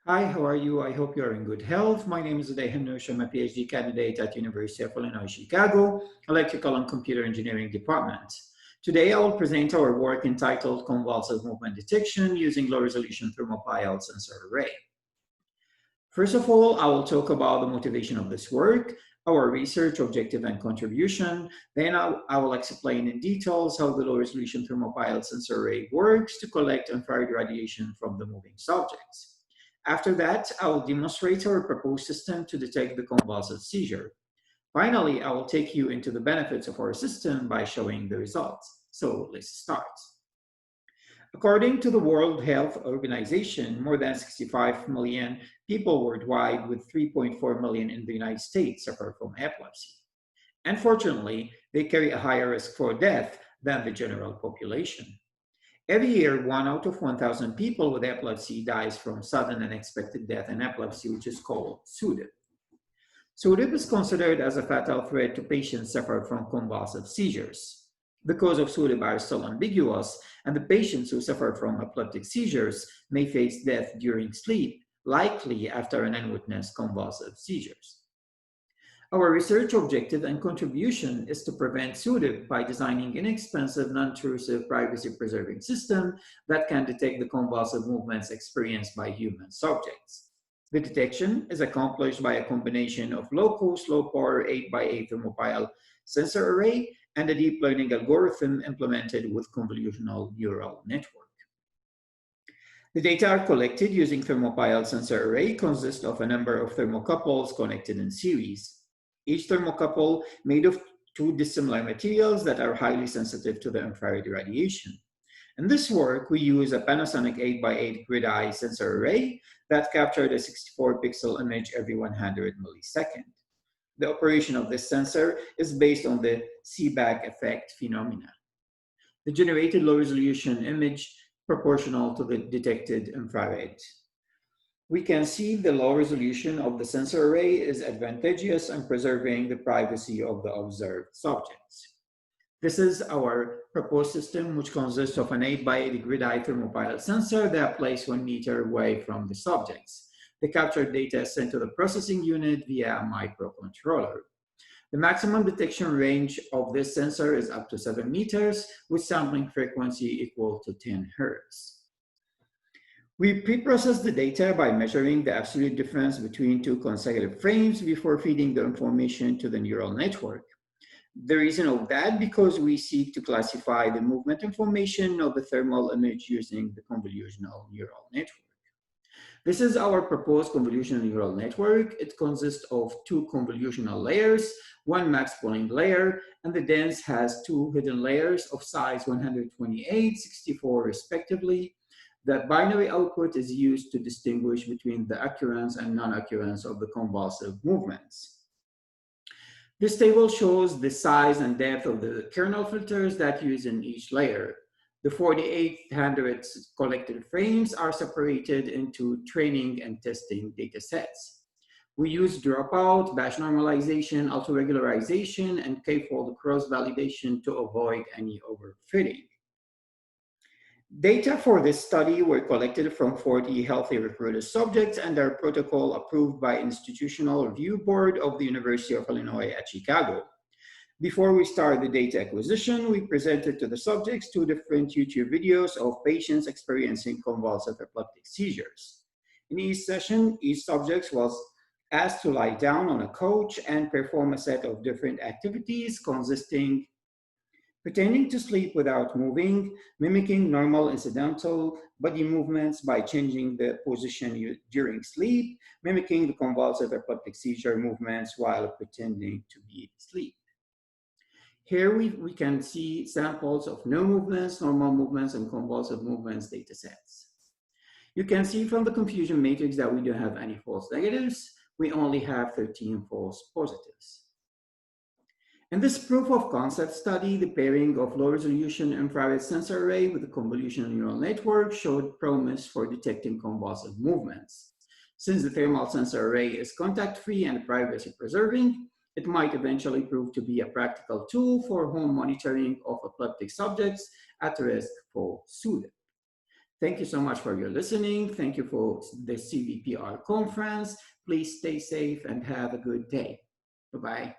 Hi, how are you? I hope you're in good health. My name is Ouday Hanosh. I'm a PhD candidate at University of Illinois, Chicago, Electrical and Computer Engineering Department. Today, I will present our work entitled Convulsive Movement Detection using Low-Resolution Thermopile Sensor Array. First of all, I will talk about the motivation of this work, our research objective and contribution. Then I will explain in details how the low-resolution thermopile sensor array works to collect infrared radiation from the moving subjects. After that, I will demonstrate our proposed system to detect the convulsive seizure. Finally, I will take you into the benefits of our system by showing the results. So let's start. According to the World Health Organization, more than 65 million people worldwide, with 3.4 million in the United States, suffer from epilepsy. Unfortunately, they carry a higher risk for death than the general population. Every year, 1 out of 1,000 people with epilepsy dies from sudden unexpected death in epilepsy, which is called SUDEP. SUDEP is considered as a fatal threat to patients suffering from convulsive seizures. The cause of SUDEP are still ambiguous, and the patients who suffer from epileptic seizures may face death during sleep, likely after an unwitnessed convulsive seizures. Our research objective and contribution is to prevent SUDEP by designing inexpensive, non-intrusive, privacy-preserving system that can detect the convulsive movements experienced by human subjects. The detection is accomplished by a combination of low-cost, low-power 8x8 thermopile sensor array and a deep learning algorithm implemented with convolutional neural network. The data are collected using thermopile sensor array consists of a number of thermocouples connected in series. Each thermocouple made of two dissimilar materials that are highly sensitive to the infrared radiation. In this work, we use a Panasonic 8x8 grid-eye sensor array that captured a 64-pixel image every 100 milliseconds. The operation of this sensor is based on the Seebeck effect phenomena. The generated low-resolution image proportional to the detected infrared. We can see the low resolution of the sensor array is advantageous in preserving the privacy of the observed subjects. This is our proposed system, which consists of an 8x8 grid-eye thermopile sensor that placed 1 meter away from the subjects. The captured data is sent to the processing unit via a microcontroller. The maximum detection range of this sensor is up to 7 meters, with sampling frequency equal to 10 hertz. We pre-process the data by measuring the absolute difference between 2 consecutive frames before feeding the information to the neural network. The reason of that because we seek to classify the movement information of the thermal image using the convolutional neural network. This is our proposed convolutional neural network. It consists of 2 convolutional layers, 1 max pooling layer, and the dense has 2 hidden layers of size 128, 64 respectively. That binary output is used to distinguish between the occurrence and non-occurrence of the convulsive movements. This table shows the size and depth of the kernel filters that use in each layer. The 4,800 collected frames are separated into training and testing data sets. We use dropout, batch normalization, autoregularization, and k-fold cross-validation to avoid any overfitting. Data for this study were collected from 40 healthy recruited subjects under a protocol approved by Institutional Review Board of the University of Illinois at Chicago. Before we start the data acquisition, we presented to the subjects 2 different YouTube videos of patients experiencing convulsive epileptic seizures. In each session, each subject was asked to lie down on a couch and perform a set of different activities consisting pretending to sleep without moving, mimicking normal incidental body movements by changing the position during sleep, mimicking the convulsive epileptic seizure movements while pretending to be asleep. Here we can see samples of no movements, normal movements, and convulsive movements data sets. You can see from the confusion matrix that we don't have any false negatives. We only have 13 false positives. In this proof of concept study, the pairing of low resolution infrared sensor array with the convolutional neural network showed promise for detecting convulsive movements. Since the thermal sensor array is contact-free and privacy-preserving, it might eventually prove to be a practical tool for home monitoring of epileptic subjects at risk for SUDEP. Thank you so much for your listening. Thank you for the CVPR conference. Please stay safe and have a good day. Bye-bye.